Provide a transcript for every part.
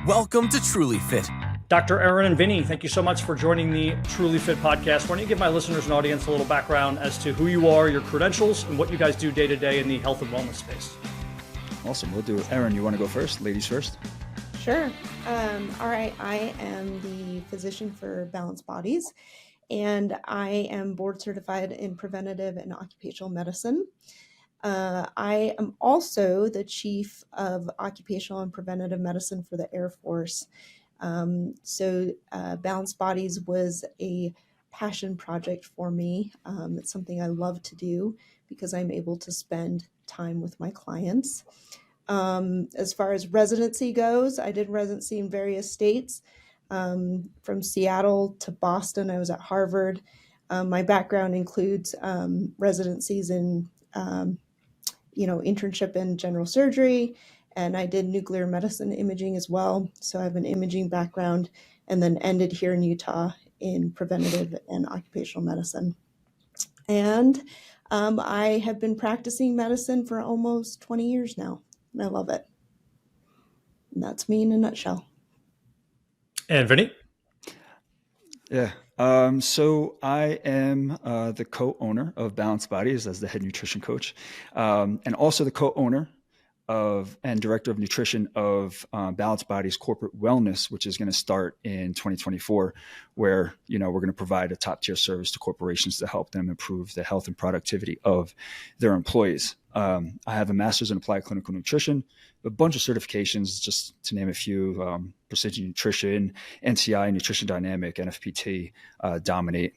Welcome to Trulyfit. Dr. Eryn and Vinny, thank you so much for joining the Trulyfit Podcast. Why don't you give my listeners and audience a little background as to who you are, your credentials, and what you guys do day to day in the health and wellness space? Awesome. We'll do it. Eryn, you want to go first? Ladies first. Sure. All right. I am the physician for Balanced Bodies, and I am board certified in preventative and occupational medicine. I am also the chief of occupational and preventative medicine for the Air Force. Balanced Bodies was a passion project for me. It's something I love to do because I'm able to spend time with my clients. As far as residency goes, I did residency in various states, from Seattle to Boston. I was at Harvard. My background includes residencies in internship in general surgery, and I did nuclear medicine imaging as well. So I have an imaging background, and then ended here in Utah in preventative and occupational medicine. And I have been practicing medicine for almost 20 years now, and I love it. And that's me in a nutshell. And Vinny? Yeah. So I am the co-owner of Balanced Bodies as the head nutrition coach, and also the co-owner of and director of nutrition of Balanced Bodies Corporate Wellness, which is going to start in 2024, where we're going to provide a top tier service to corporations to help them improve the health and productivity of their employees. I have a master's in applied clinical nutrition, a bunch of certifications, just to name a few: precision nutrition, NCI, nutrition dynamic, NFPT, dominate.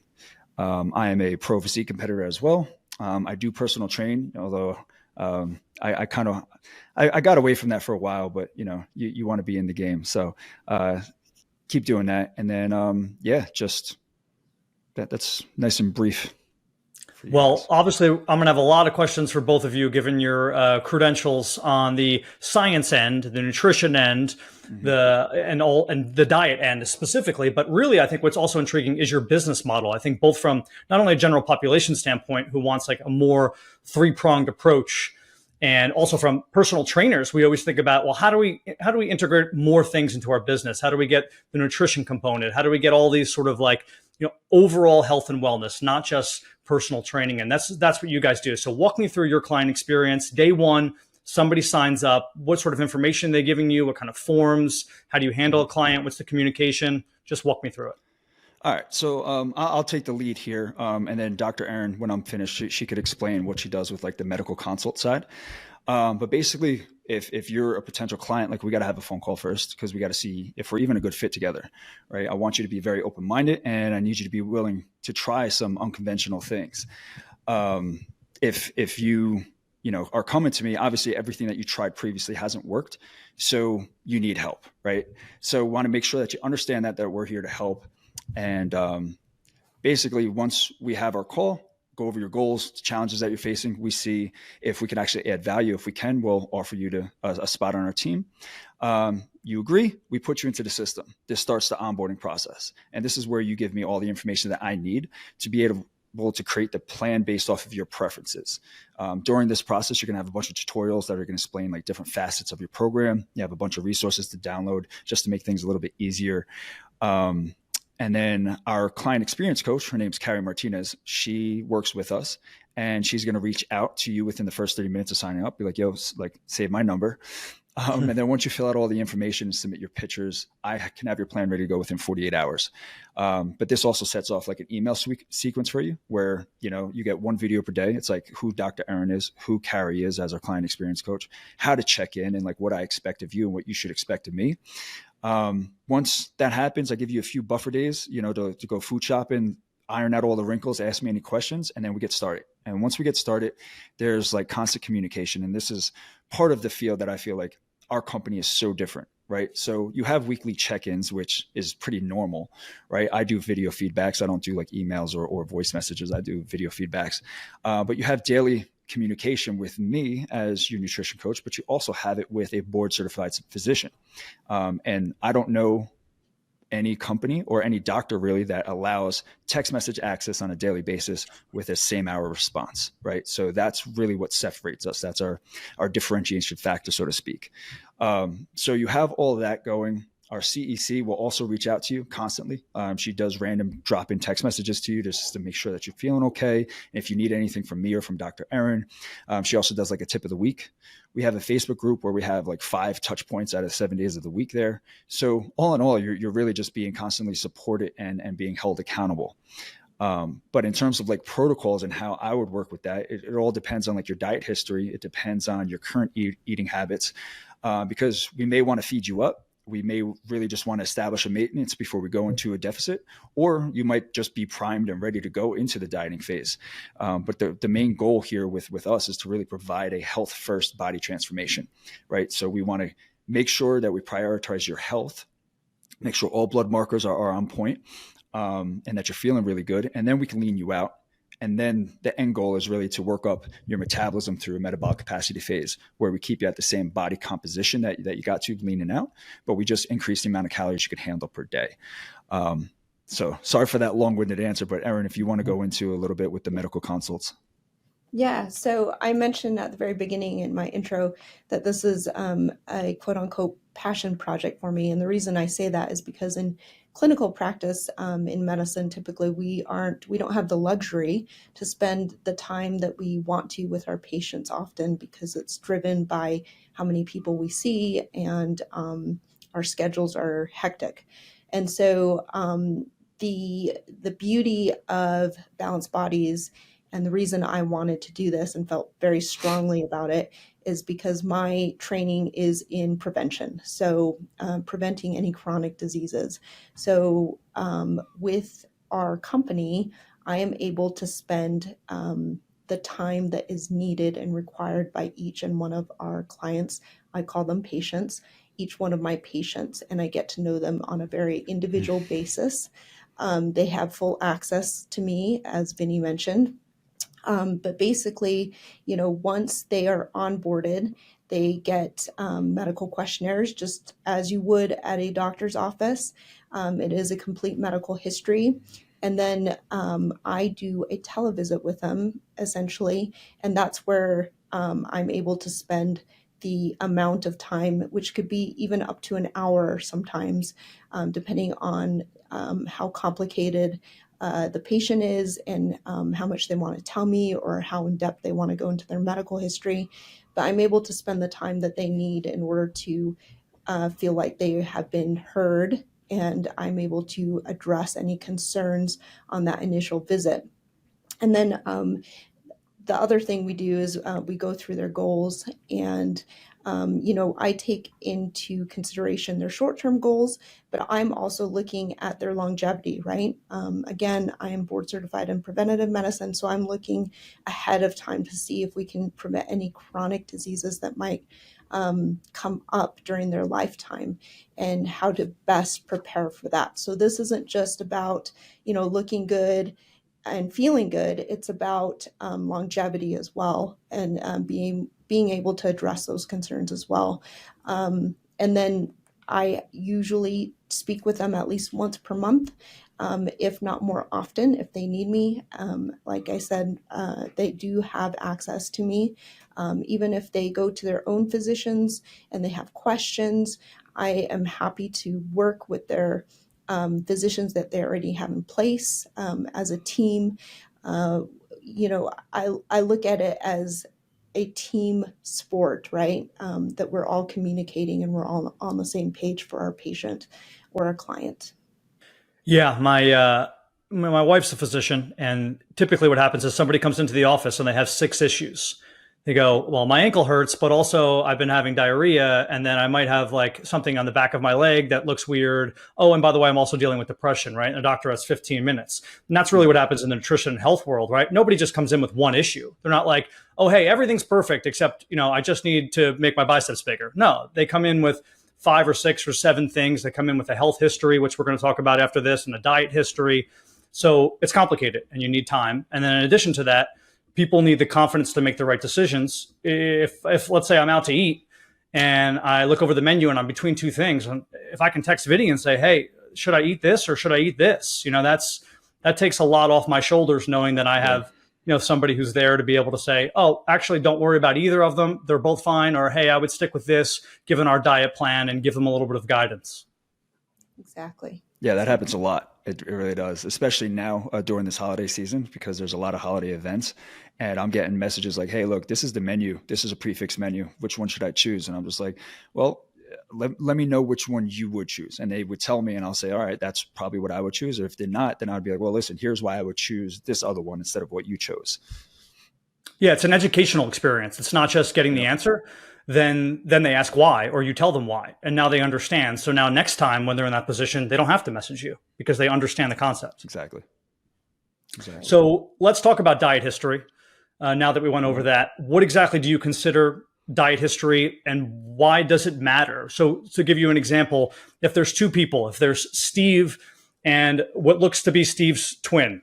I am a pro physique competitor as well. I do personal train, although I got away from that for a while, but you want to be in the game. So keep doing that. And then, just that's nice and brief. Well, obviously, I'm going to have a lot of questions for both of you, given your credentials on the science end, the nutrition end, and the diet end specifically. But really, I think what's also intriguing is your business model. I think both from not only a general population standpoint, who wants like a more three-pronged approach, and also from personal trainers, we always think about, well, how do we integrate more things into our business? How do we get the nutrition component? How do we get all these sort of like overall health and wellness, not just personal training? And that's what you guys do. So walk me through your client experience. Day one, somebody signs up. What sort of information are they giving you? What kind of forms? How do you handle a client? What's the communication? Just walk me through it. All right. So I'll take the lead here. And then Dr. Eryn, when I'm finished, she could explain what she does with like the medical consult side. But basically, if you're a potential client, like we got to have a phone call first, because we got to see if we're even a good fit together, right? I want you to be very open-minded, and I need you to be willing to try some unconventional things. If you are coming to me, obviously everything that you tried previously hasn't worked, so you need help, right? So want to make sure that you understand that we're here to help. And basically, once we have our call, go over your goals, challenges that you're facing. We see if we can actually add value. If we can, we'll offer you a spot on our team. You agree, we put you into the system. This starts the onboarding process. And this is where you give me all the information that I need to be able to create the plan based off of your preferences. During this process, you're going to have a bunch of tutorials that are going to explain like different facets of your program. You have a bunch of resources to download just to make things a little bit easier. And then our client experience coach, her name's Carrie Martinez. She works with us, and she's going to reach out to you within the first 30 minutes of signing up. Be like, yo, like save my number. And then once you fill out all the information and submit your pictures, I can have your plan ready to go within 48 hours. But this also sets off like an email sequence for you where, you get one video per day. It's like who Dr. Eryn is, who Carrie is as our client experience coach, how to check in, and like what I expect of you and what you should expect of me. Once that happens, I give you a few buffer days, to go food shopping, iron out all the wrinkles, ask me any questions, and then we get started. And once we get started, there's like constant communication. And this is part of the field that I feel like our company is so different, right? So you have weekly check-ins, which is pretty normal, right? I do video feedbacks. I don't do like emails or voice messages. I do video feedbacks. But you have daily communication with me as your nutrition coach, but you also have it with a board certified physician. And I don't know any company or any doctor really that allows text message access on a daily basis with a same hour response, right? So that's really what separates us. That's our differentiation factor, so to speak. So you have all of that going. Our CEC will also reach out to you constantly. She does random drop-in text messages to you just to make sure that you're feeling okay. And if you need anything from me or from Dr. Eryn, she also does like a tip of the week. We have a Facebook group where we have like 5 touch points out of 7 days of the week there. So all in all, you're really just being constantly supported and being held accountable. But in terms of like protocols and how I would work with that, it all depends on like your diet history. It depends on your current eating habits, because we may want to feed you up. We may really just want to establish a maintenance before we go into a deficit, or you might just be primed and ready to go into the dieting phase. But the main goal here with us is to really provide a health first body transformation, right? So we want to make sure that we prioritize your health, make sure all blood markers are on point, and that you're feeling really good. And then we can lean you out. And then the end goal is really to work up your metabolism through a metabolic capacity phase, where we keep you at the same body composition that you got to leaning out, but we just increase the amount of calories you could handle per day. So sorry for that long-winded answer, but Eryn, if you want to go into a little bit with the medical consults. Yeah, so I mentioned at the very beginning in my intro that this is a quote unquote passion project for me. And the reason I say that is because in clinical practice, in medicine, typically we don't have the luxury to spend the time that we want to with our patients often, because it's driven by how many people we see, and our schedules are hectic. And so the beauty of Balanced Bodies, and the reason I wanted to do this and felt very strongly about it, is because my training is in prevention. So preventing any chronic diseases. So with our company, I am able to spend the time that is needed and required by each and one of our clients. I call them patients, each one of my patients, and I get to know them on a very individual basis. They have full access to me, as Vinny mentioned. But basically, once they are onboarded, they get medical questionnaires just as you would at a doctor's office. It is a complete medical history. And then I do a televisit with them, essentially. And that's where I'm able to spend the amount of time, which could be even up to an hour sometimes, depending on how complicated the patient is, and how much they want to tell me, or how in depth they want to go into their medical history. But I'm able to spend the time that they need in order to feel like they have been heard, and I'm able to address any concerns on that initial visit. And then the other thing we do is we go through their goals, and I take into consideration their short-term goals, but I'm also looking at their longevity, right? Again, I am board certified in preventative medicine, so I'm looking ahead of time to see if we can prevent any chronic diseases that might come up during their lifetime, and how to best prepare for that. So this isn't just about, looking good and feeling good. It's about longevity as well, and being able to address those concerns as well. And then I usually speak with them at least once per month, if not more often, if they need me. Like I said, they do have access to me. Even if they go to their own physicians and they have questions, I am happy to work with their physicians that they already have in place as a team. I look at it as a team sport, right? That we're all communicating and we're all on the same page for our patient or our client. Yeah, my wife's a physician, and typically what happens is somebody comes into the office and they have 6 issues. They go, well, my ankle hurts, but also I've been having diarrhea, and then I might have like something on the back of my leg that looks weird. Oh, and by the way, I'm also dealing with depression, right? And the doctor has 15 minutes. And that's really what happens in the nutrition and health world, right? Nobody just comes in with one issue. They're not like, oh, hey, everything's perfect, except, I just need to make my biceps bigger. No, they come in with 5 or 6 or 7 things. They come in with a health history, which we're going to talk about after this, and a diet history. So it's complicated and you need time. And then in addition to that, people need the confidence to make the right decisions. If let's say I'm out to eat and I look over the menu and I'm between 2 things, and if I can text Vinny and say, hey, should I eat this or should I eat this? That takes a lot off my shoulders, knowing that I have, somebody who's there to be able to say, oh, actually don't worry about either of them. They're both fine. Or, hey, I would stick with this given our diet plan, and give them a little bit of guidance. Exactly. Yeah, that happens a lot. It really does, especially now during this holiday season, because there's a lot of holiday events. And I'm getting messages like, hey, look, this is the menu. This is a prefix menu. Which one should I choose? And I'm just like, well, let me know which one you would choose. And they would tell me, and I'll say, all right, that's probably what I would choose. Or if they're not, then I'd be like, well, listen, here's why I would choose this other one instead of what you chose. Yeah, it's an educational experience. It's not just getting the answer. Then they ask why, or you tell them why, and now they understand. So now next time when they're in that position, they don't have to message you because they understand the concept. Exactly. So let's talk about diet history. Now that we went over that, what exactly do you consider diet history, and why does it matter? So to give you an example, if there's two people, if there's Steve and what looks to be Steve's twin,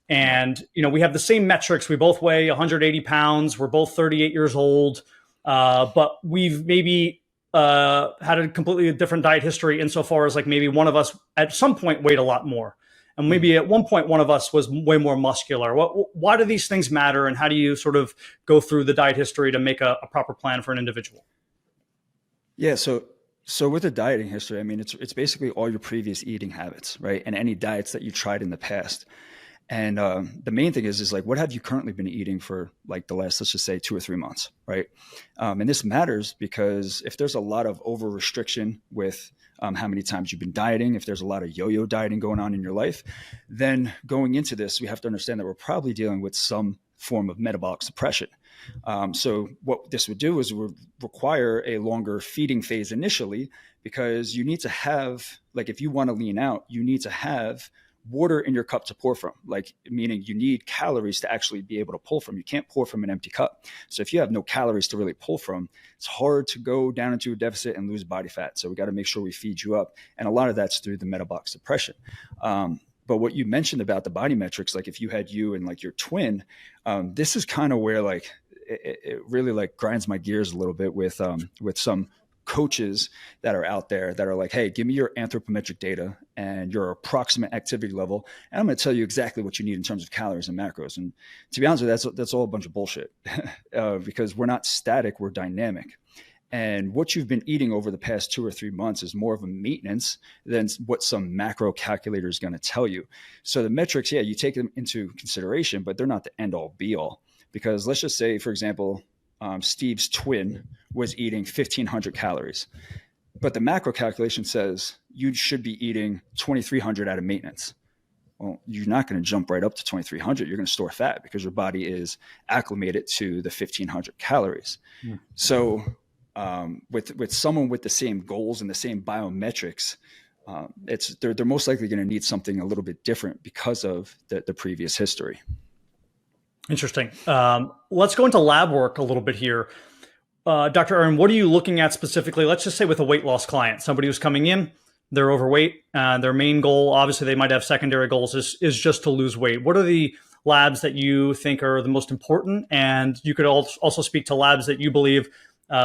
and we have the same metrics, we both weigh 180 pounds, we're both 38 years old, but we've maybe had a completely different diet history insofar as like maybe one of us at some point weighed a lot more. And maybe at one point, one of us was way more muscular. Why do these things matter? And how do you sort of go through the diet history to make a proper plan for an individual? Yeah. So with the dieting history, I mean, it's basically all your previous eating habits, right? And any diets that you tried in the past. And the main thing is like, what have you currently been eating for like the last, let's just say 2 or 3 months, right? And this matters because if there's a lot of over restriction with how many times you've been dieting, if there's a lot of yo-yo dieting going on in your life, then going into this, we have to understand that we're probably dealing with some form of metabolic suppression. So what this would do is it would require a longer feeding phase initially, because you need to have, like, if you want to lean out, you need to have water in your cup to pour from, like, meaning you need calories to actually be able to pull from. You can't pour from an empty cup. So if you have no calories to really pull from, it's hard to go down into a deficit and lose body fat. So we got to make sure we feed you up. And a lot of that's through the metabolic suppression. But what you mentioned about the body metrics, like if you had you and like your twin, this is kind of where like it really like grinds my gears a little bit with some coaches that are out there that are like, hey, give me your anthropometric data and your approximate activity level, and I'm going to tell you exactly what you need in terms of calories and macros. And to be honest with you, that's all a bunch of bullshit because we're not static, we're dynamic. And what you've been eating over the past 2 or 3 months is more of a maintenance than what some macro calculator is going to tell you. So the metrics, yeah, you take them into consideration, but they're not the end all be all. Because let's just say, for example, Steve's twin was eating 1,500 calories, but the macro calculation says you should be eating 2,300 out of maintenance. Well, you're not going to jump right up to 2,300. You're going to store fat because your body is acclimated to the 1,500 calories. Mm. So with someone with the same goals and the same biometrics, they're most likely going to need something a little bit different because of the previous history. Interesting. Let's go into lab work a little bit here. Dr. Eryn, what are you looking at specifically? Let's just say with a weight loss client, somebody who's coming in, they're overweight. Their main goal, obviously they might have secondary goals, is just to lose weight. What are the labs that you think are the most important? And you could also speak to labs that you believe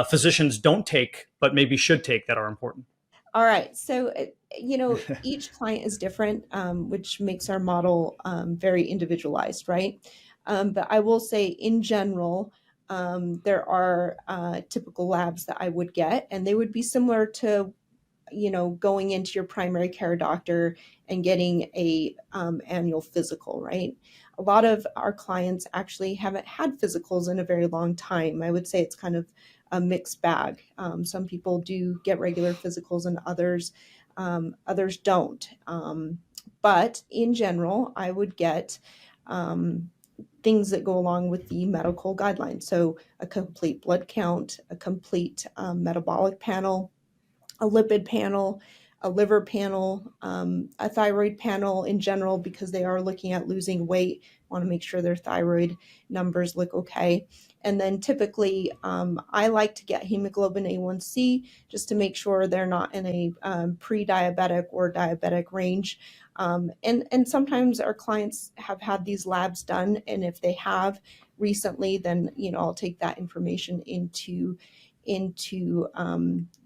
physicians don't take, but maybe should take, that are important. All right. So, each client is different, which makes our model very individualized, right? But I will say in general, there are typical labs that I would get, and they would be similar to, going into your primary care doctor and getting a annual physical, right? A lot of our clients actually haven't had physicals in a very long time. I would say it's kind of a mixed bag. Some people do get regular physicals and others don't. But in general, I would get things that go along with the medical guidelines. So a complete blood count, a complete metabolic panel, a lipid panel, a liver panel, a thyroid panel in general, because they are looking at losing weight, want to make sure their thyroid numbers look okay. And then typically I like to get hemoglobin A1C just to make sure they're not in a pre-diabetic or diabetic range. And sometimes our clients have had these labs done, and if they have recently, then I'll take that information into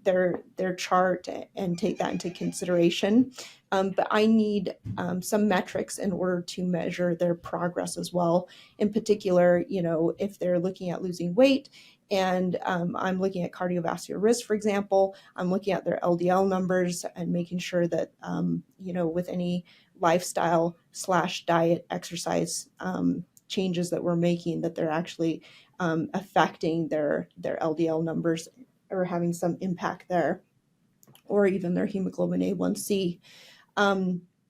their chart and take that into consideration. But I need some metrics in order to measure their progress as well. In particular, if they're looking at losing weight And I'm looking at cardiovascular risk, for example. I'm looking at their LDL numbers and making sure that, with any lifestyle / diet, exercise changes that we're making, that they're actually affecting their LDL numbers or having some impact there, or even their hemoglobin A1C.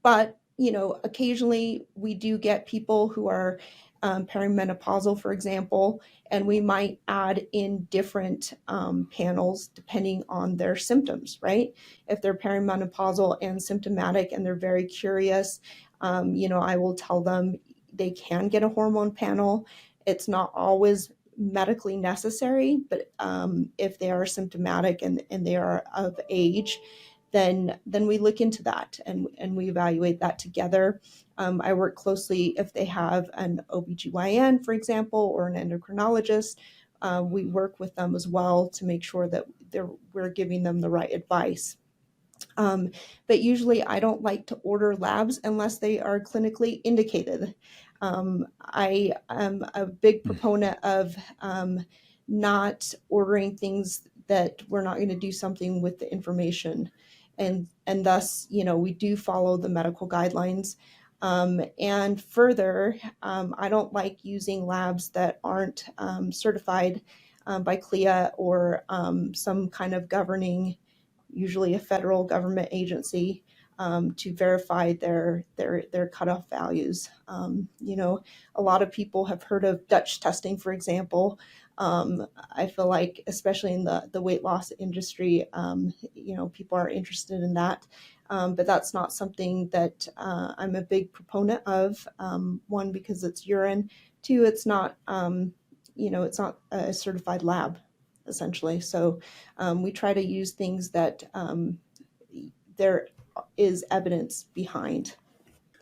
But, occasionally we do get people who are perimenopausal, for example, and we might add in different panels depending on their symptoms, right? If they're perimenopausal and symptomatic and they're very curious, I will tell them they can get a hormone panel. It's not always medically necessary, but if they are symptomatic and they are of age, then we look into that and we evaluate that together. I work closely if they have an OBGYN, for example, or an endocrinologist. We work with them as well to make sure that we're giving them the right advice. But usually I don't like to order labs unless they are clinically indicated. I am a big proponent of not ordering things that we're not going to do something with the information. And thus, we do follow the medical guidelines. And further, I don't like using labs that aren't certified by CLIA or some kind of governing, usually a federal government agency, to verify their cutoff values. A lot of people have heard of Dutch testing, for example. I feel like, especially in the weight loss industry, people are interested in that. But that's not something that I'm a big proponent of. One, because it's urine. Two, it's not, it's not a certified lab, essentially. So we try to use things that there is evidence behind.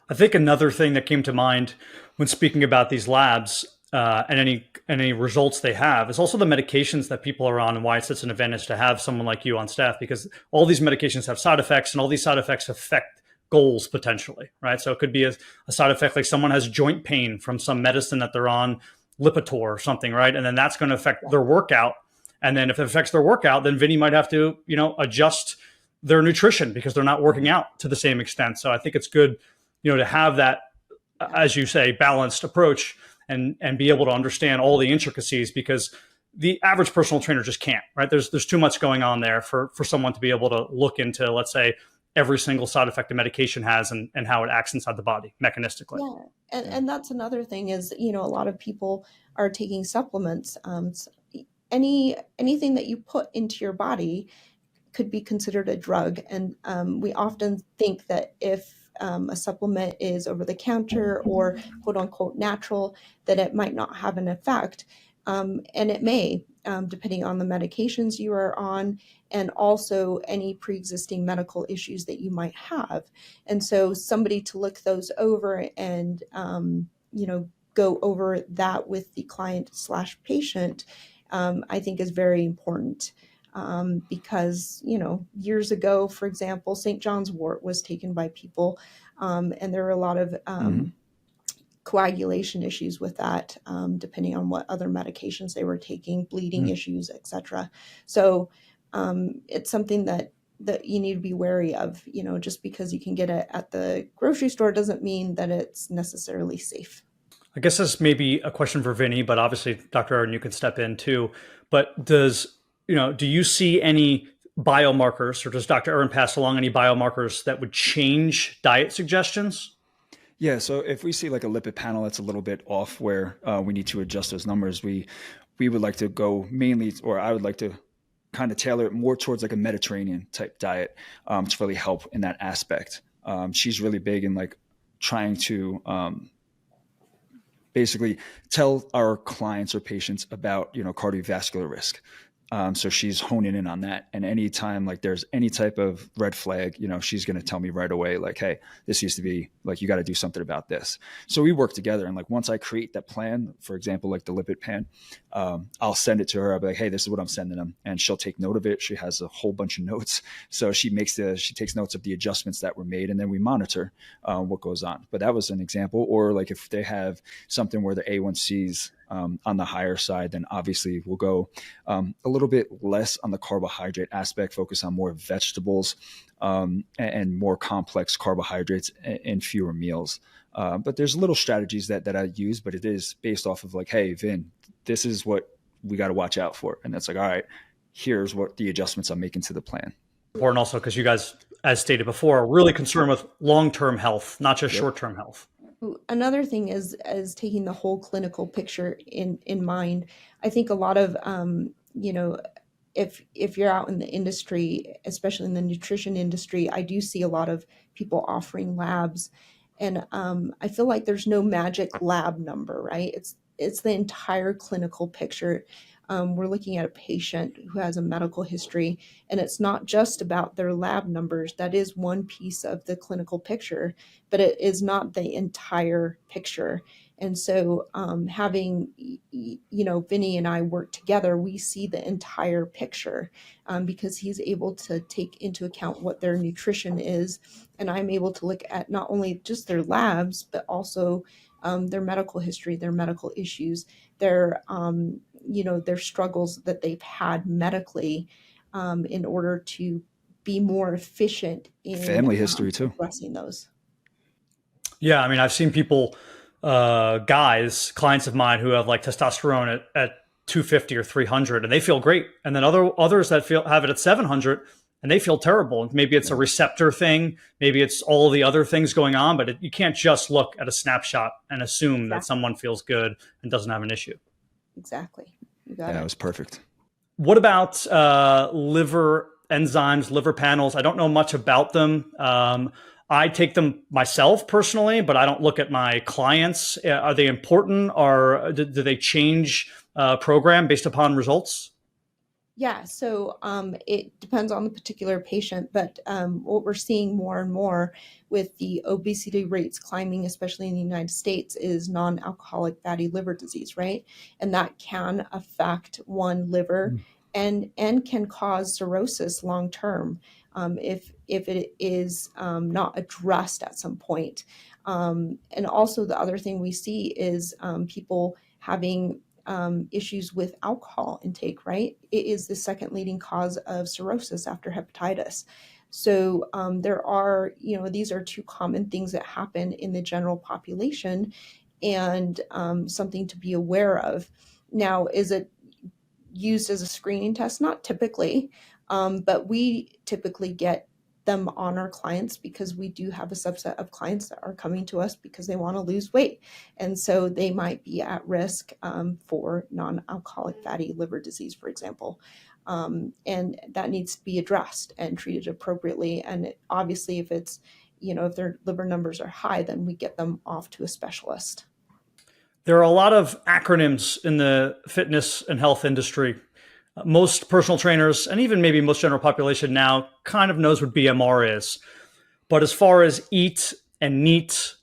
I think another thing that came to mind when speaking about these labs and any results they have is also the medications that people are on, and why it's such an advantage to have someone like you on staff, because all these medications have side effects, and all these side effects affect goals potentially, right? So it could be a side effect like someone has joint pain from some medicine that they're on, Lipitor or something, right? And then that's going to affect their workout. And then if it affects their workout, then Vinny might have to, adjust their nutrition because they're not working out to the same extent. So I think it's good, to have that, as you say, balanced approach and be able to understand all the intricacies, because the average personal trainer just can't, right? There's too much going on there for someone to be able to look into, let's say, every single side effect a medication has and how it acts inside the body mechanistically. Yeah. And that's another thing is, a lot of people are taking supplements. Anything that you put into your body could be considered a drug. And we often think that if a supplement is over the counter or quote unquote natural, that it might not have an effect. And it may, depending on the medications you are on, and also any pre-existing medical issues that you might have. And so somebody to look those over and, go over that with the client / patient, I think is very important. Because, years ago, for example, St. John's wort was taken by people, and there were a lot of coagulation issues with that, depending on what other medications they were taking, bleeding issues, etc. So it's something that you need to be wary of. Just because you can get it at the grocery store doesn't mean that it's necessarily safe. I guess this may be a question for Vinny, but obviously, Dr. Eryn, you can step in too. But do you see any biomarkers, or does Dr. Eryn pass along any biomarkers that would change diet suggestions? Yeah. So if we see like a lipid panel that's a little bit off where we need to adjust those numbers, we would like to go mainly, or I would like to kind of tailor it more towards like a Mediterranean type diet to really help in that aspect. She's really big in like trying to basically tell our clients or patients about, cardiovascular risk. So she's honing in on that. And anytime like there's any type of red flag, she's going to tell me right away, like, hey, this used to be like, you got to do something about this. So we work together. And like, once I create that plan, for example, like the lipid pan, I'll send it to her. I'll be like, hey, this is what I'm sending them. And she'll take note of it. She has a whole bunch of notes. So she takes notes of the adjustments that were made, and then we monitor what goes on. But that was an example. Or like if they have something where the A1Cs on the higher side, then obviously we'll go a little bit less on the carbohydrate aspect, focus on more vegetables and more complex carbohydrates in fewer meals. But there's little strategies that I use, but it is based off of like, hey, Vin, this is what we got to watch out for. And that's like, all right, here's what the adjustments I'm making to the plan. Important also because you guys, as stated before, are really concerned with long-term health, not just short-term health. Another thing is taking the whole clinical picture in mind. I think a lot of, if you're out in the industry, especially in the nutrition industry, I do see a lot of people offering labs. And I feel like there's no magic lab number, right? It's the entire clinical picture. We're looking at a patient who has a medical history, and it's not just about their lab numbers. That is one piece of the clinical picture, but it is not the entire picture. And so having, Vinny and I work together, we see the entire picture because he's able to take into account what their nutrition is. And I'm able to look at not only just their labs, but also their medical history, their medical issues, their struggles that they've had medically in order to be more efficient in family history too, addressing those. Yeah. I mean, I've seen people, clients of mine who have like testosterone at 250 or 300 and they feel great. And then others that have it at 700 and they feel terrible. Maybe it's a receptor thing. Maybe it's all the other things going on, but you can't just look at a snapshot and assume that someone feels good and doesn't have an issue. Exactly. You got it. That was perfect. What about liver enzymes, liver panels? I don't know much about them. I take them myself personally, but I don't look at my clients. Are they important, or do they change program based upon results? Yeah, so it depends on the particular patient, but what we're seeing more and more with the obesity rates climbing, especially in the United States, is non-alcoholic fatty liver disease, right? And that can affect one liver and can cause cirrhosis long term if it is not addressed at some point. And also the other thing we see is people having issues with alcohol intake, right? It is the second leading cause of cirrhosis after hepatitis. So there are, these are two common things that happen in the general population and something to be aware of. Now, is it used as a screening test? Not typically, but we typically get them on our clients because we do have a subset of clients that are coming to us because they want to lose weight. And so they might be at risk for non-alcoholic fatty liver disease, for example. And that needs to be addressed and treated appropriately. And obviously, if it's, if their liver numbers are high, then we get them off to a specialist. There are a lot of acronyms in the fitness and health industry. Most personal trainers and even maybe most general population now kind of knows what BMR is. But as far as EAT and NEAT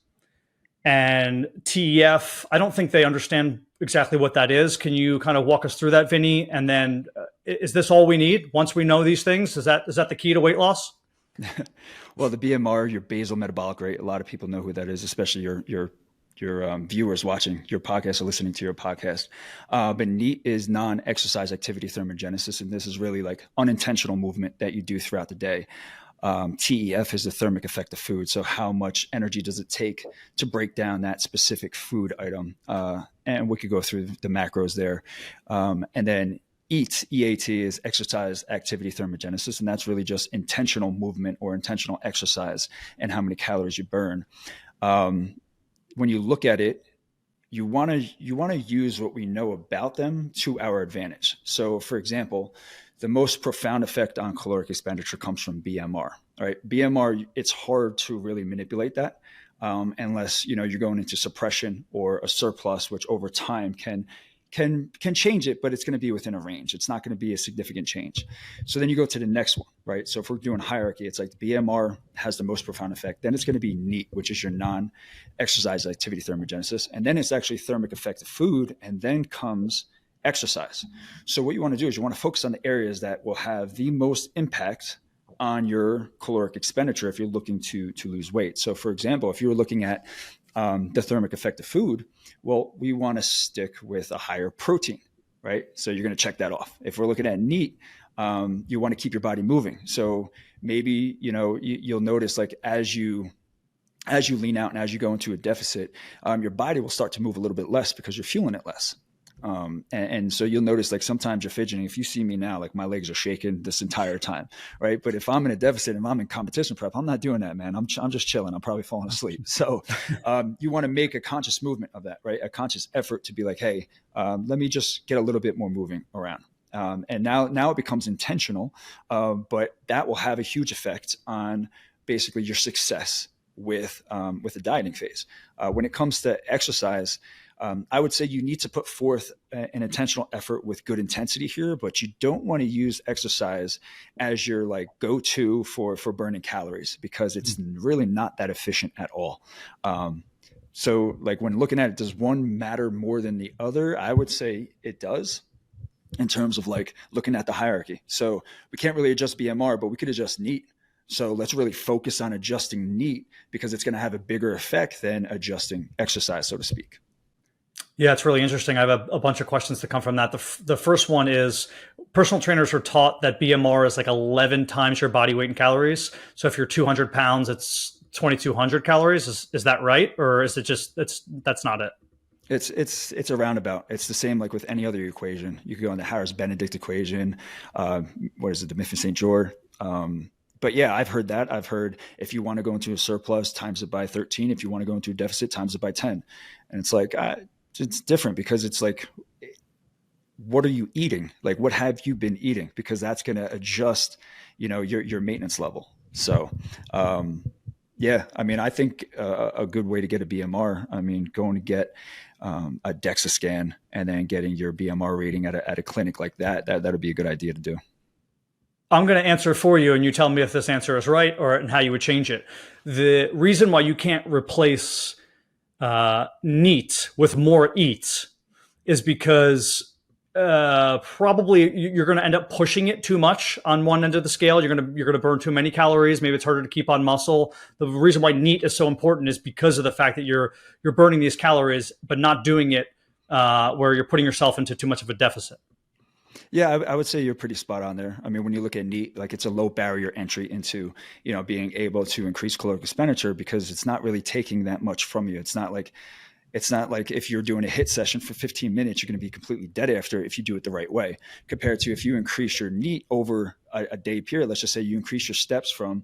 and TEF, I don't think they understand exactly what that is. Can you kind of walk us through that, Vinny? And then is this all we need once we know these things? Is that the key to weight loss? Well, the BMR, your basal metabolic rate, a lot of people know who that is, especially your viewers watching your podcast or listening to your podcast. But NEAT is non-exercise activity thermogenesis. And this is really like unintentional movement that you do throughout the day. TEF is the thermic effect of food. So how much energy does it take to break down that specific food item? And we could go through the macros there. And then EAT is exercise activity thermogenesis. And that's really just intentional movement or intentional exercise and how many calories you burn. When you look at it, you want to use what we know about them to our advantage. So, for example, the most profound effect on caloric expenditure comes from BMR. Right? BMR, it's hard to really manipulate that unless you're going into suppression or a surplus, which over time can change it, but it's going to be within a range. It's not going to be a significant change. So then you go to the next one, right? So if we're doing hierarchy, it's like the BMR has the most profound effect. Then it's going to be NEAT, which is your non-exercise activity thermogenesis. And then it's actually thermic effect of food. And then comes exercise. So what you want to do is you want to focus on the areas that will have the most impact on your caloric expenditure if you're looking to lose weight. So for example, if you were looking at the thermic effect of food, well, we want to stick with a higher protein, right? So you're going to check that off. If we're looking at NEAT, you want to keep your body moving. So maybe, you'll notice like as you lean out and as you go into a deficit, your body will start to move a little bit less because you're fueling it less. And so you'll notice like sometimes you're fidgeting. If you see me now, like my legs are shaking this entire time, right? But if I'm in a deficit and I'm in competition prep, I'm not doing that, man. I'm just chilling. I'm probably falling asleep. So you want to make a conscious movement of that, right? A conscious effort to be like, hey, let me just get a little bit more moving around. And now it becomes intentional, but that will have a huge effect on basically your success with the dieting phase. When it comes to exercise, I would say you need to put forth an intentional effort with good intensity here, but you don't want to use exercise as your like go-to for burning calories because it's really not that efficient at all. So like when looking at it, does one matter more than the other? I would say it does in terms of like looking at the hierarchy. So we can't really adjust BMR, but we could adjust NEAT. So let's really focus on adjusting NEAT because it's going to have a bigger effect than adjusting exercise, so to speak. Yeah, it's really interesting. I have a bunch of questions to come from that. The first one is personal trainers are taught that BMR is like 11 times your body weight in calories. So if you're 200 pounds, it's 2,200 calories. Is that right? Or is it just, that's not it? It's a roundabout. It's the same like with any other equation. You could go on the Harris-Benedict equation. What is it? The St. George. But yeah, I've heard that. I've heard if you want to go into a surplus, times it by 13. If you want to go into a deficit, times it by 10. And it's like, it's different because it's like, what are you eating? Like, what have you been eating? Because that's going to adjust, your maintenance level. So, yeah, I mean, I think a good way to get a BMR, going to get a DEXA scan and then getting your BMR reading at a clinic like that would be a good idea to do. I'm going to answer for you and you tell me if this answer is right or and how you would change it. The reason why you can't replace NEAT with more EAT is because probably you're going to end up pushing it too much on one end of the scale. You're going to burn too many calories. Maybe it's harder to keep on muscle. The reason why NEAT is so important is because of the fact that you're burning these calories, but not doing it where you're putting yourself into too much of a deficit. Yeah, I would say you're pretty spot on there. I mean, when you look at NEAT, like it's a low barrier entry into, being able to increase caloric expenditure because it's not really taking that much from you. It's not like if you're doing a HIIT session for 15 minutes, you're going to be completely dead after if you do it the right way, compared to if you increase your NEAT over a day period. Let's just say you increase your steps from,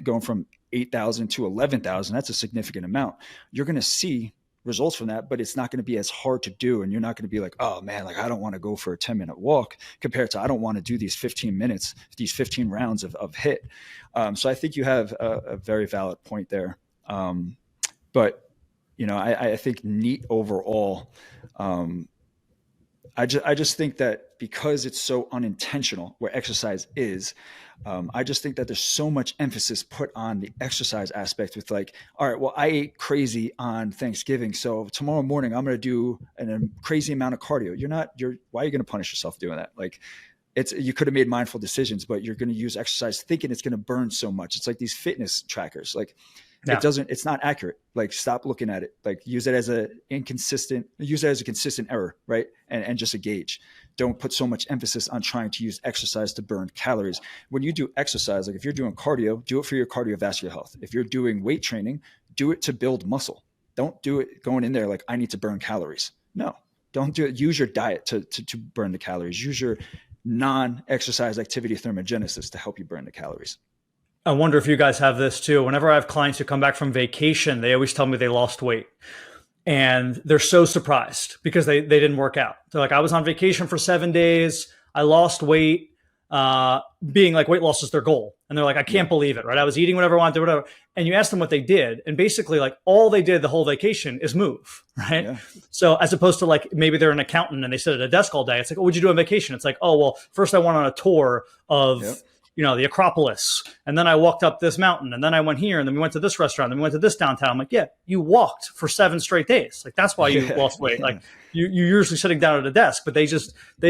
going from 8,000 to 11,000. That's a significant amount. You're going to see results from that, but it's not going to be as hard to do. And you're not going to be like, oh man, like I don't want to go for a 10-minute walk compared to I don't want to do these 15 minutes, these 15 rounds of HIIT. So I think you have a very valid point there. But I think NEAT overall, I just think that because it's so unintentional where exercise is, I just think that there's so much emphasis put on the exercise aspect with like, all right, well, I ate crazy on Thanksgiving. So tomorrow morning, I'm going to do a crazy amount of cardio. Why are you going to punish yourself doing that? Like you could have made mindful decisions, but you're going to use exercise thinking it's going to burn so much. It's like these fitness trackers, like it's not accurate. Like stop looking at it, like use it as a consistent error, right? And just a gauge. Don't put so much emphasis on trying to use exercise to burn calories. When you do exercise, like if you're doing cardio, do it for your cardiovascular health. If you're doing weight training, do it to build muscle. Don't do it going in there like I need to burn calories. No, don't do it. Use your diet to burn the calories. Use your non-exercise activity thermogenesis to help you burn the calories. I wonder if you guys have this too. Whenever I have clients who come back from vacation, they always tell me they lost weight. And they're so surprised because they didn't work out. They're like, I was on vacation for 7 days. I lost weight, being like weight loss is their goal. And they're like, I can't believe it, right? I was eating whatever I wanted, whatever. And you ask them what they did. And basically like all they did the whole vacation is move, right? Yeah. So as opposed to like, maybe they're an accountant and they sit at a desk all day. It's like, oh, what'd you do on vacation? It's like, oh, well, first I went on a tour of the Acropolis. And then I walked up this mountain and then I went here and then we went to this restaurant and we went to this downtown. I'm like, yeah, you walked for 7 straight days. Like, that's why you lost weight. Like you're usually sitting down at a desk, but they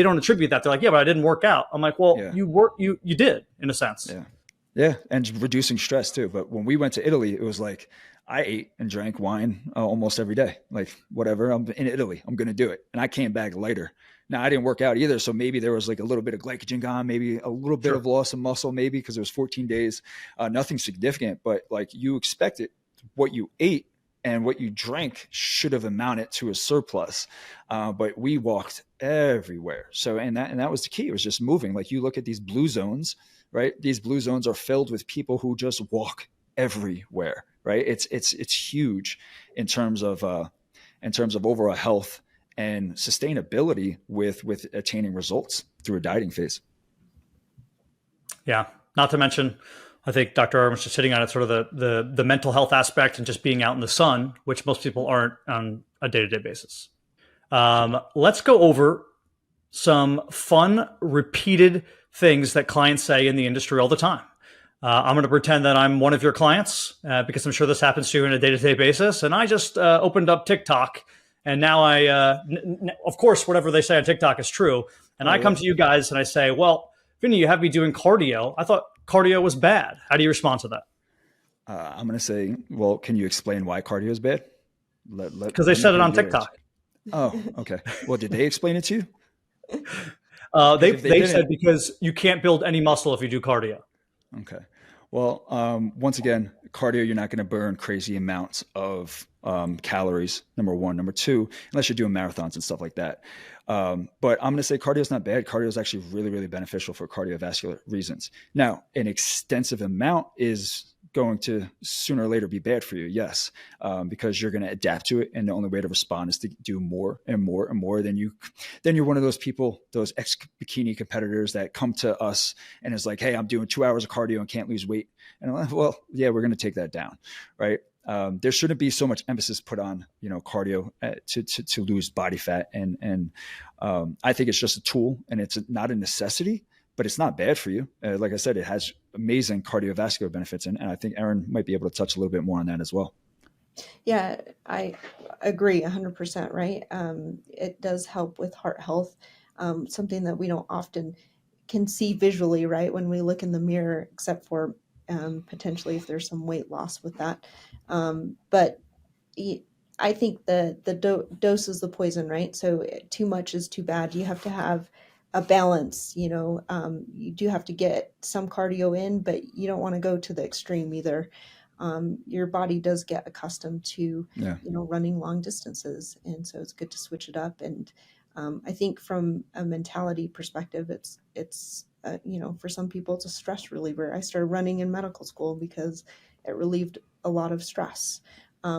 don't attribute that. They're like, yeah, but I didn't work out. I'm like, well, you did in a sense. Yeah. Yeah, and reducing stress too. But when we went to Italy, it was like I ate and drank wine almost every day. Like whatever, I'm in Italy, I'm going to do it. And I came back lighter. Now I didn't work out either, so maybe there was like a little bit of glycogen gone, maybe a little bit Sure. of loss of muscle, maybe because it was 14 days, nothing significant. But like you expected, what you ate and what you drank should have amounted to a surplus. But we walked everywhere. So and that was the key. It was just moving. Like you look at these blue zones, right? These blue zones are filled with people who just walk everywhere, right? It's huge in terms of overall health and sustainability with attaining results through a dieting phase. Yeah. Not to mention, I think Dr. Eryn was just hitting on it, sort of the mental health aspect and just being out in the sun, which most people aren't on a day-to-day basis. Let's go over some fun, repeated things that clients say in the industry all the time. I'm going to pretend that I'm one of your clients because I'm sure this happens to you on a day-to-day basis. And I just opened up TikTok, and now of course, whatever they say on TikTok is true. And I come to you guys and I say, well, Vinny, you have me doing cardio. I thought cardio was bad. How do you respond to that? I'm going to say, well, can you explain why cardio is bad? Because they said it on TikTok. Oh, okay. Well, did they explain it to you? They said because you can't build any muscle if you do cardio. Okay. Well, once again, cardio, you're not going to burn crazy amounts of calories, number one. Number two, unless you're doing marathons and stuff like that. But I'm going to say cardio is not bad. Cardio is actually really, really beneficial for cardiovascular reasons. Now, an extensive amount is going to sooner or later be bad for you. Yes. Because you're going to adapt to it. And the only way to respond is to do more and more and more. Then you're one of those people, those ex-bikini competitors that come to us and is like, hey, I'm doing 2 hours of cardio and can't lose weight. And I'm like, well, yeah, we're going to take that down. Right. There shouldn't be so much emphasis put on, cardio to lose body fat. And I think it's just a tool and it's not a necessity, but it's not bad for you. Like I said, it has amazing cardiovascular benefits. And I think Eryn might be able to touch a little bit more on that as well. Yeah, I agree 100%, right? It does help with heart health, something that we don't often can see visually, right? When we look in the mirror, except for potentially if there's some weight loss with that. But I think the dose is the poison, right? So too much is too bad. You have to have a balance, you do have to get some cardio in, but you don't want to go to the extreme either. Your body does get accustomed to, running long distances. And so it's good to switch it up. And I think from a mentality perspective, it's for some people, it's a stress reliever. I started running in medical school because it relieved a lot of stress.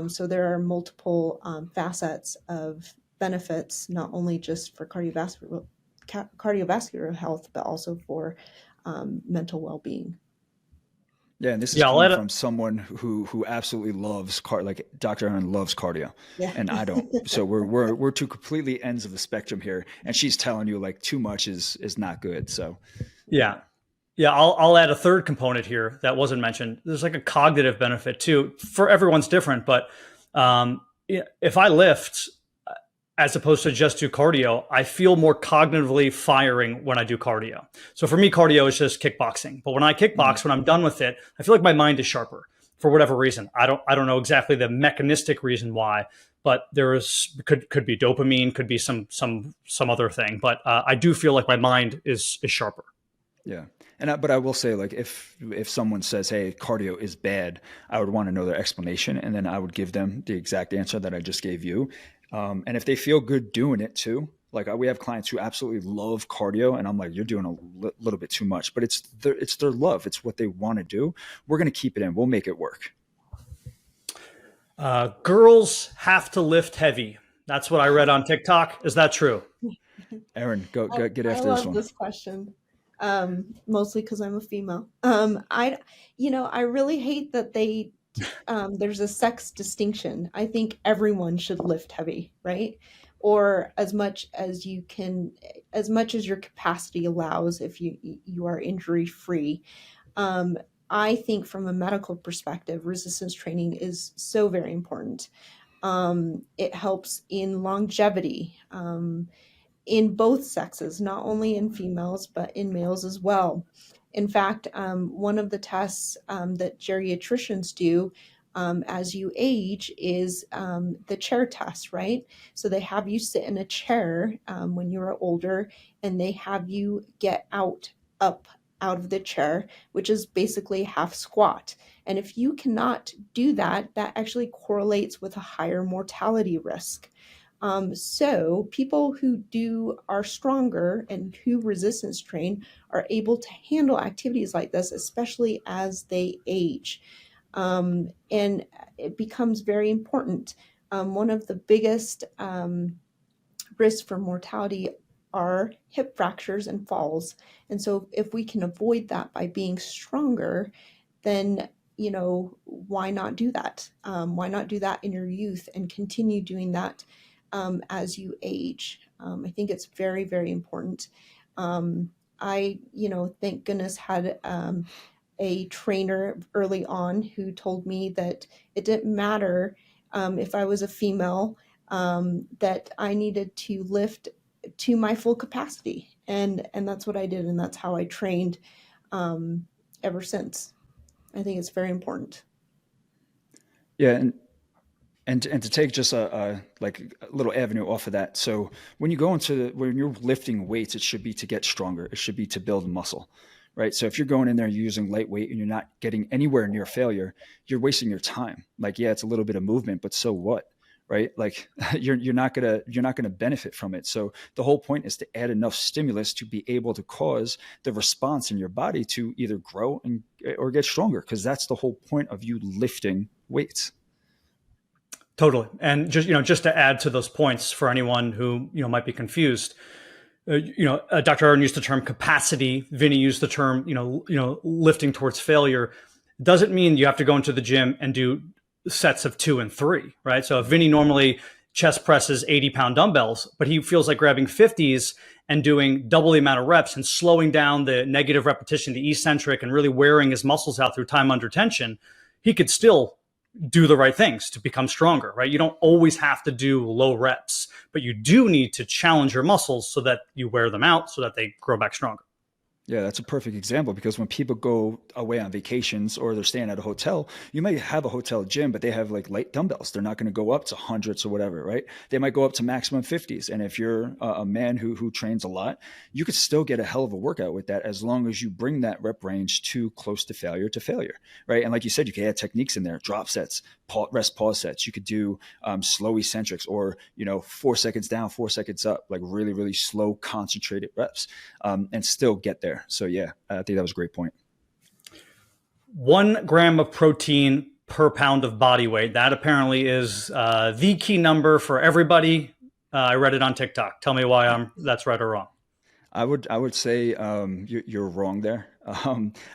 So there are multiple facets of benefits, not only just for cardiovascular health, but also for mental well-being. Yeah, and this is coming from someone who absolutely loves like Dr. Eryn loves cardio, and I don't. So we're two completely ends of the spectrum here, and she's telling you like too much is not good. So yeah. I'll add a third component here that wasn't mentioned. There's like a cognitive benefit too. For everyone's different, but if I lift as opposed to just do cardio, I feel more cognitively firing when I do cardio. So for me, cardio is just kickboxing. But when I kickbox, when I'm done with it, I feel like my mind is sharper for whatever reason. I don't know exactly the mechanistic reason why, but could be dopamine, could be some other thing. But I do feel like my mind is sharper. Yeah. But I will say, like, if someone says, hey, cardio is bad, I would want to know their explanation. And then I would give them the exact answer that I just gave you. And if they feel good doing it too, like we have clients who absolutely love cardio, and I'm like, you're doing a little bit too much, but it's their love. It's what they want to do. We're going to keep it in. We'll make it work. Girls have to lift heavy. That's what I read on TikTok. Is that true? Eryn, go get after this one. I love this question. Mostly because I'm a female. I really hate that there's a sex distinction. I think everyone should lift heavy, right? Or as much as you can, as much as your capacity allows, if you are injury free. I think from a medical perspective, resistance training is so very important. It helps in longevity, in both sexes, not only in females, but in males as well. In fact, one of the tests that geriatricians do as you age is the chair test, right? So they have you sit in a chair when you're older, and they have you get up out of the chair, which is basically half squat. And if you cannot do that, that actually correlates with a higher mortality risk. So people who are stronger and who resistance train are able to handle activities like this, especially as they age. And it becomes very important. One of the biggest risks for mortality are hip fractures and falls. And so if we can avoid that by being stronger, then why not do that? Why not do that in your youth and continue doing that as you age? I think it's very, very important. I, thank goodness, had a trainer early on who told me that it didn't matter if I was a female, that I needed to lift to my full capacity. And that's what I did. And that's how I trained ever since. I think it's very important. Yeah. And to take just a little avenue off of that. So when you go when you're lifting weights, it should be to get stronger. It should be to build muscle, right? So if you're going in there using lightweight and you're not getting anywhere near failure, you're wasting your time. Like, yeah, it's a little bit of movement, but so what, right? Like you're not gonna benefit from it. So the whole point is to add enough stimulus to be able to cause the response in your body to either grow or get stronger, because that's the whole point of you lifting weights. Totally. And just to add to those points for anyone who, might be confused, Dr. Eryn used the term capacity. Vinny used the term, lifting towards failure. Doesn't mean you have to go into the gym and do sets of 2 and 3, right? So if Vinny normally chest presses 80-pound dumbbells, but he feels like grabbing 50s and doing double the amount of reps and slowing down the negative repetition, the eccentric, and really wearing his muscles out through time under tension, he could still do the right things to become stronger, right? You don't always have to do low reps, but you do need to challenge your muscles so that you wear them out so that they grow back stronger. Yeah, that's a perfect example, because when people go away on vacations or they're staying at a hotel, you might have a hotel gym, but they have like light dumbbells. They're not going to go up to hundreds or whatever, right? They might go up to maximum 50s. And if you're a man who trains a lot, you could still get a hell of a workout with that, as long as you bring that rep range too close to failure, right? And like you said, you can add techniques in there, drop sets, rest pause sets. You could do slow eccentrics, or 4 seconds down, 4 seconds up, like really, really slow, concentrated reps, and still get there. So yeah, I think that was a great point. 1 gram of protein per pound of body weight. That apparently is the key number for everybody. I read it on TikTok. Tell me why that's right or wrong. I would say you're wrong there.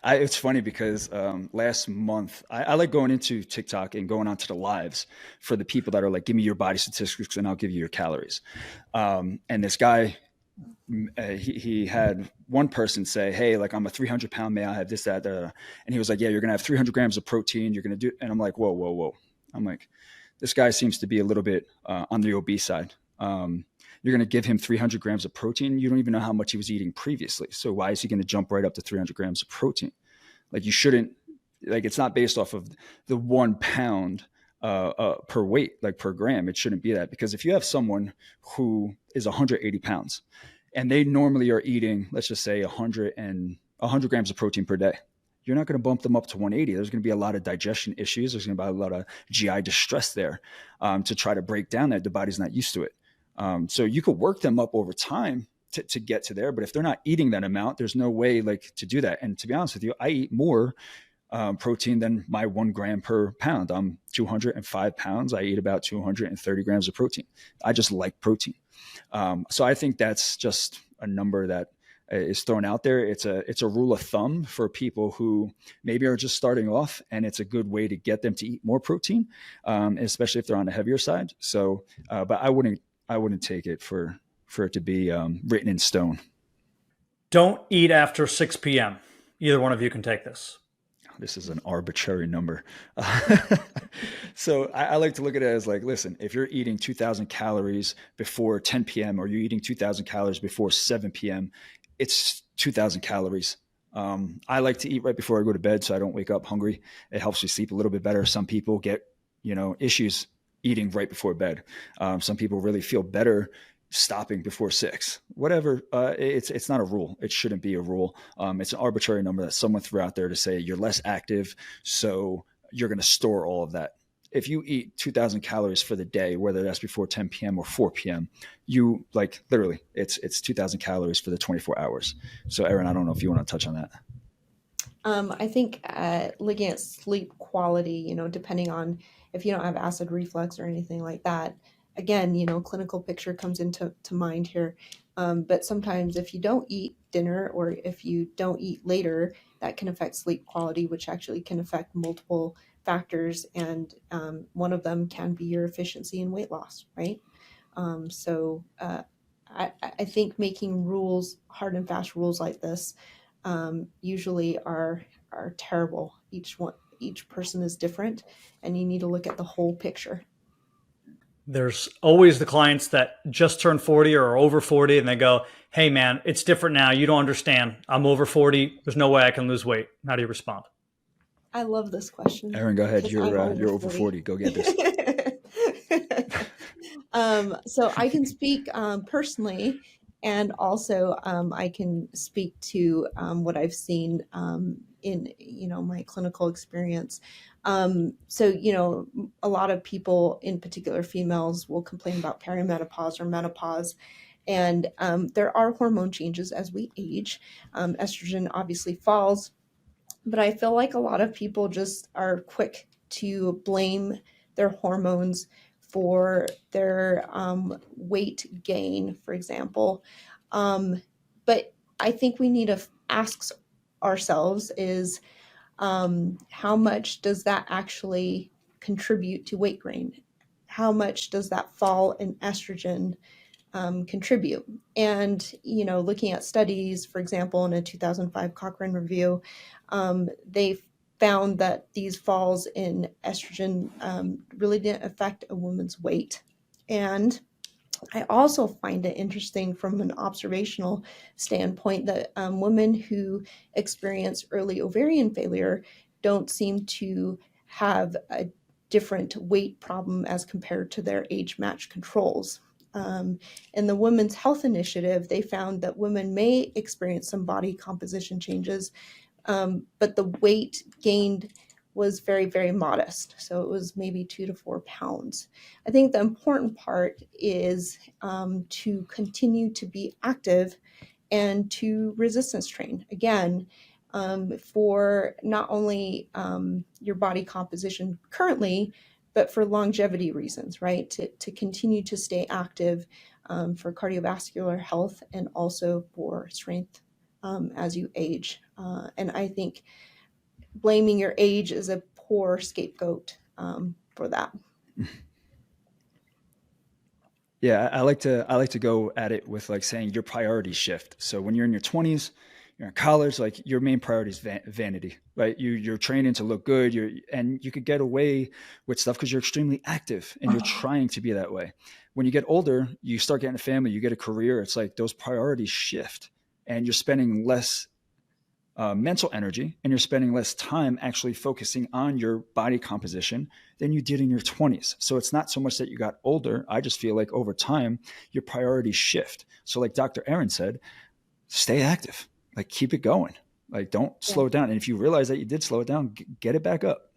It's funny because last month I like going into TikTok and going onto the lives for the people that are like, give me your body statistics and I'll give you your calories. And this guy, he had one person say, hey, like, I'm a 300-pound male, I have this, that, and he was like, yeah, you're gonna have 300 grams of protein, you're gonna do, and I'm like, whoa. I'm like, this guy seems to be a little bit on the obese side. You're going to give him 300 grams of protein. You don't even know how much he was eating previously. So why is he going to jump right up to 300 grams of protein? Like, you shouldn't, like, it's not based off of the 1 pound per weight, like per gram. It shouldn't be that, because if you have someone who is 180 pounds and they normally are eating, let's just say 100 grams of protein per day, you're not going to bump them up to 180. There's going to be a lot of digestion issues. There's going to be a lot of GI distress there to try to break down that. The body's not used to it. So you could work them up over time to get to there. But if they're not eating that amount, there's no way like to do that. And to be honest with you, I eat more protein than my 1 gram per pound. I'm 205 pounds. I eat about 230 grams of protein. I just like protein. So I think that's just a number that is thrown out there. It's a rule of thumb for people who maybe are just starting off, and it's a good way to get them to eat more protein, especially if they're on the heavier side. So, but I wouldn't take it for it to be written in stone. Don't eat after 6 p.m. Either one of you can take this. This is an arbitrary number. So I like to look at it as like, listen, if you're eating 2,000 calories before 10 p.m. or you're eating 2,000 calories before 7 p.m., it's 2,000 calories I like to eat right before I go to bed so I don't wake up hungry. It helps me sleep a little bit better. Some people get, issues eating right before bed. Some people really feel better stopping before 6, whatever. It's not a rule. It shouldn't be a rule. It's an arbitrary number that someone threw out there to say you're less active, so you're going to store all of that. If you eat 2,000 calories for the day, whether that's before 10 p.m. or 4 p.m., you literally it's 2,000 calories for the 24 hours. So Eryn, I don't know if you want to touch on that. I think looking at sleep quality, depending on if you don't have acid reflux or anything like that, again, clinical picture comes into mind here. But sometimes if you don't eat dinner or if you don't eat later, that can affect sleep quality, which actually can affect multiple factors. And one of them can be your efficiency in weight loss, right? So I think making rules, hard and fast rules like this, usually are terrible. Each person is different, and you need to look at the whole picture. There's always the clients that just turned 40 or are over 40 and they go, hey man, it's different now. You don't understand. I'm over 40. There's no way I can lose weight. How do you respond? I love this question. Eryn, go ahead. You're over 40. Go get this. So I can speak personally, and also I can speak to what I've seen in my clinical experience. So a lot of people, in particular females, will complain about perimenopause or menopause. And there are hormone changes as we age. Estrogen obviously falls, but I feel like a lot of people just are quick to blame their hormones for their weight gain, for example. But I think we need to ask ourselves is how much does that actually contribute to weight gain? How much does that fall in estrogen contribute? And, looking at studies, for example, in a 2005 Cochrane review, they found that these falls in estrogen really didn't affect a woman's weight. And I also find it interesting from an observational standpoint that women who experience early ovarian failure don't seem to have a different weight problem as compared to their age-matched controls. In the Women's Health Initiative, they found that women may experience some body composition changes, but the weight gained was very, very modest. So it was maybe 2 to 4 pounds. I think the important part is to continue to be active and to resistance train. Again, for not only your body composition currently, but for longevity reasons, right? To continue to stay active for cardiovascular health and also for strength as you age. And I think blaming your age is a poor scapegoat for that. Yeah, I like to go at it with saying your priorities shift. So when you're in your 20s, you're in college, your main priority is vanity, right? You're training to look good, and you could get away with stuff because you're extremely active and you're trying to be that way. When you get older, you start getting a family, you get a career. It's like those priorities shift, and you're spending less mental energy, and you're spending less time actually focusing on your body composition than you did in your 20s. So it's not so much that you got older. I just feel like over time, your priorities shift. So like Dr. Eryn said, stay active, keep it going. Don't slow it down. And if you realize that you did slow it down, get it back up,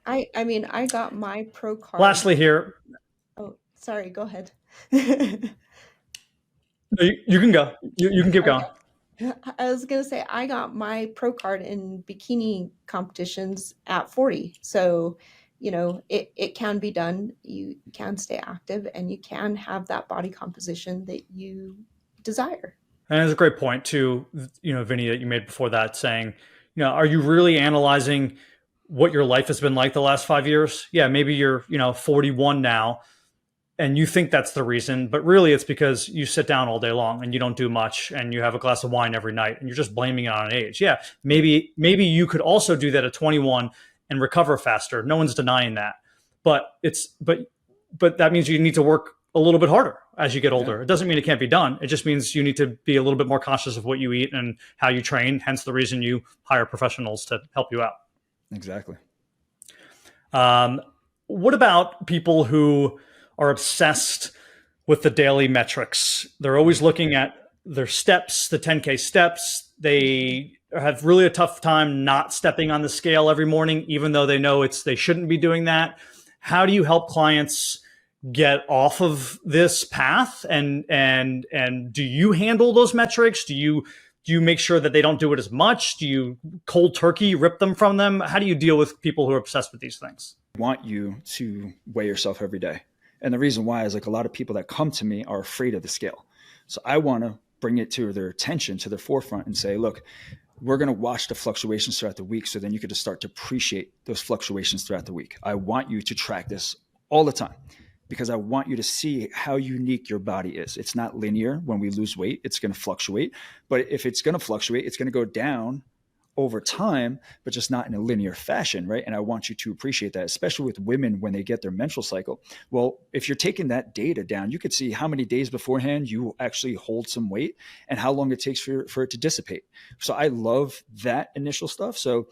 I mean, I got my pro card. Lastly here. Oh, sorry, go ahead. You can go. You can keep going. I was going to say, I got my pro card in bikini competitions at 40. So, it can be done. You can stay active and you can have that body composition that you desire. And it's a great point too, Vinny, that you made before that, saying, are you really analyzing what your life has been like the last 5 years? Yeah, maybe you're, 41 now, and you think that's the reason, but really it's because you sit down all day long and you don't do much and you have a glass of wine every night and you're just blaming it on age. Yeah, maybe you could also do that at 21 and recover faster. No one's denying that. But that means you need to work a little bit harder. as you get older. It doesn't mean it can't be done. It just means you need to be a little bit more conscious of what you eat and how you train. Hence the reason you hire professionals to help you out. Exactly. What about people who are obsessed with the daily metrics? They're always looking at their steps, the 10K steps. They have really a tough time not stepping on the scale every morning, even though they know they shouldn't be doing that. How do you help clients get off of this path? And do you handle those metrics? Do you make sure that they don't do it as much? Do you cold turkey rip them from them? How do you deal with people who are obsessed with these things? I want you to weigh yourself every day. And the reason why is like a lot of people that come to me are afraid of the scale. So I want to bring it to their attention, to their forefront and say, look, we're going to watch the fluctuations throughout the week. So then you could just start to appreciate those fluctuations throughout the week. I want you to track this all the time because I want you to see how unique your body is. It's not linear. When we lose weight, it's going to fluctuate. But if it's going to fluctuate, it's going to go down over time, but just not in a linear fashion, right? And I want you to appreciate that, especially with women when they get their menstrual cycle. Well, if you're taking that data down, you could see how many days beforehand you actually hold some weight and how long it takes for it to dissipate. So I love that initial stuff. So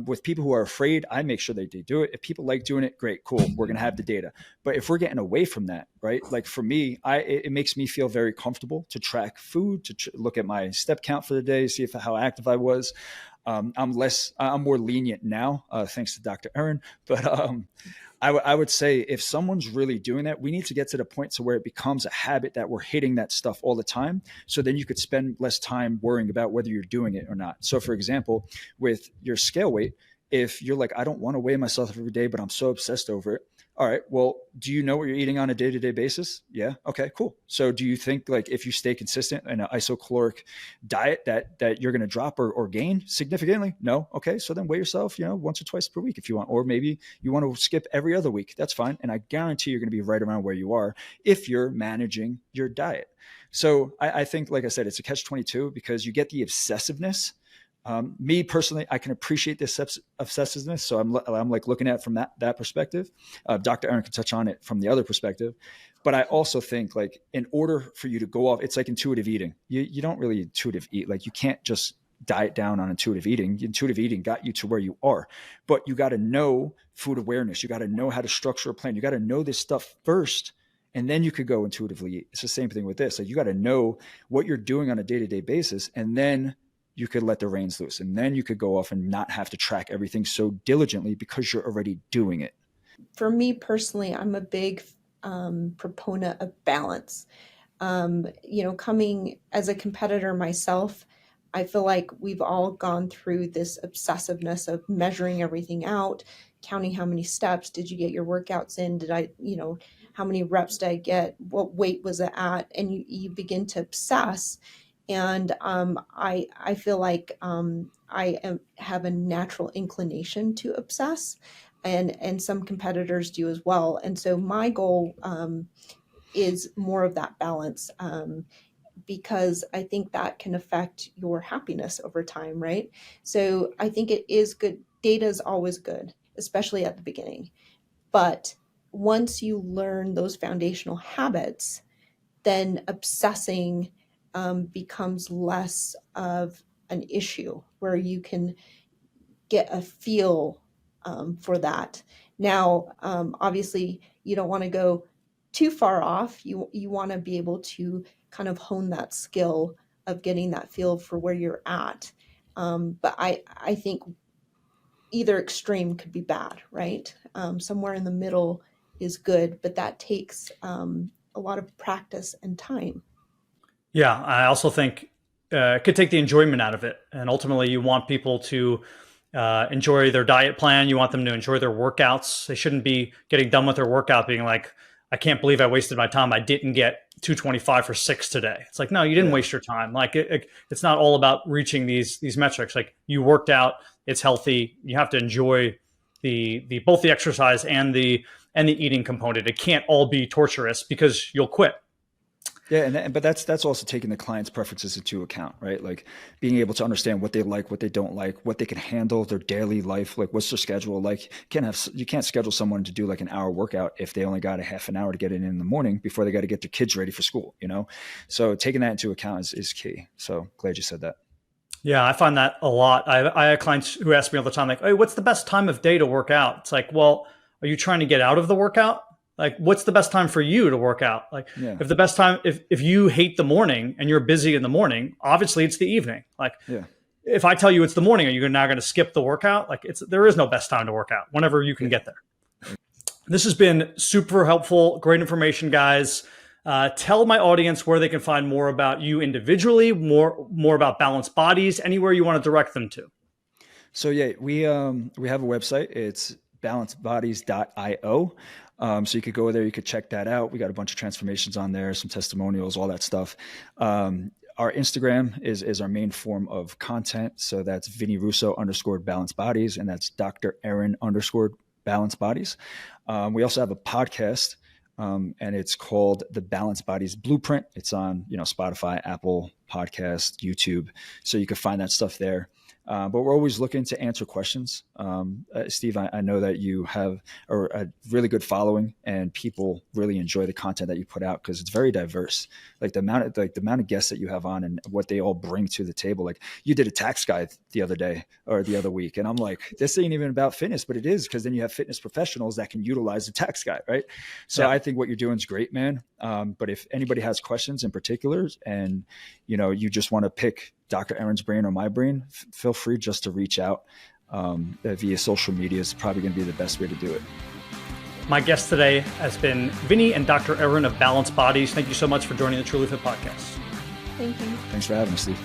with people who are afraid, I make sure they do it. If people like doing it, great, cool. We're going to have the data. But if we're getting away from that, right? Like for me, it makes me feel very comfortable to track food, to look at my step count for the day, see how active I was. I'm more lenient now, thanks to Dr. Eryn. But I would say if someone's really doing that, we need to get to the point to where it becomes a habit that we're hitting that stuff all the time. So then you could spend less time worrying about whether you're doing it or not. So for example, with your scale weight, if you're like, I don't want to weigh myself every day, but I'm so obsessed over it. All right, well, do you know what you're eating on a day-to-day basis? Yeah. Okay, cool. So do you think like if you stay consistent in an isocaloric diet that you're going to drop or gain significantly? No. Okay. So then weigh yourself, once or twice per week if you want, or maybe you want to skip every other week. That's fine. And I guarantee you're going to be right around where you are if you're managing your diet. So I think, like I said, it's a catch-22 because you get the obsessiveness. Me personally, I can appreciate this obsessiveness. So I'm like looking at it from that perspective. Dr. Eryn can touch on it from the other perspective. But I also think like in order for you to go off, it's like intuitive eating. You don't really intuitive eat. Like you can't just diet down on intuitive eating. Intuitive eating got you to where you are, but you got to know food awareness. You got to know how to structure a plan. You got to know this stuff first. And then you could go intuitively eat. It's the same thing with this. Like you got to know what you're doing on a day-to-day basis. And then you could let the reins loose, and then you could go off and not have to track everything so diligently because you're already doing it. For me personally, I'm a big proponent of balance. Coming as a competitor myself, I feel like we've all gone through this obsessiveness of measuring everything out, counting how many steps did you get your workouts in? Did I, how many reps did I get? What weight was it at? And you begin to obsess. And I feel like have a natural inclination to obsess, and some competitors do as well. And so my goal is more of that balance, because I think that can affect your happiness over time, right? So I think it is good. Data is always good, especially at the beginning. But once you learn those foundational habits, then obsessing becomes less of an issue, where you can get a feel for that. Now, obviously, you don't want to go too far off. You want to be able to kind of hone that skill of getting that feel for where you're at. But I think either extreme could be bad, right? Somewhere in the middle is good, but that takes a lot of practice and time. Yeah, I also think it could take the enjoyment out of it. And ultimately, you want people to enjoy their diet plan. You want them to enjoy their workouts. They shouldn't be getting done with their workout being like, I can't believe I wasted my time. I didn't get 225 for 6 today. It's like, no, you didn't waste your time. Like it's not all about reaching these metrics. Like you worked out, it's healthy. You have to enjoy the both the exercise and the eating component. It can't all be torturous because you'll quit. Yeah, but that's also taking the client's preferences into account, right? Like being able to understand what they like, what they don't like, what they can handle, their daily life, like what's their schedule like. You can't schedule someone to do like an hour workout if they only got a half an hour to get in the morning before they got to get their kids ready for school, you know? So taking that into account is key. So glad you said that. Yeah, I find that a lot. I have clients who ask me all the time, like, "Hey, what's the best time of day to work out?" It's like, well, are you trying to get out of the workout? Like, what's the best time for you to work out? Like, if the best time, if you hate the morning and you're busy in the morning, obviously it's the evening. Like, if I tell you it's the morning, are you now going to skip the workout? Like, there is no best time to work out. Whenever you can get there. This has been super helpful. Great information, guys. Tell my audience where they can find more about you individually, more about Balanced Bodies, anywhere you want to direct them to. So yeah, we have a website. It's balancedbodies.io. So you could go there, you could check that out. We got a bunch of transformations on there, some testimonials, all that stuff. Our Instagram is our main form of content. So that's Vinny Russo _Balanced Bodies, and that's Dr. Eryn _Balanced Bodies. We also have a podcast, and it's called The Balanced Bodies Blueprint. It's on, Spotify, Apple Podcast, YouTube. So you can find that stuff there. But we're always looking to answer questions. Steve, I know that you have a really good following, and people really enjoy the content that you put out because it's very diverse. Like the amount of guests that you have on and what they all bring to the table. Like you did a tax guide the other week, and I'm like, this ain't even about fitness, but it is, because then you have fitness professionals that can utilize the tax guide, right? So I think what you're doing is great, man. But if anybody has questions in particular, and you just want to pick Dr. Eryn's brain or my brain, feel free just to reach out via social media. Is probably going to be the best way to do it. My guest today has been Vinny and Dr. Eryn of Balanced Bodies. Thank you so much for joining the TrulyFit Podcast. Thank you. Thanks for having me, Steve.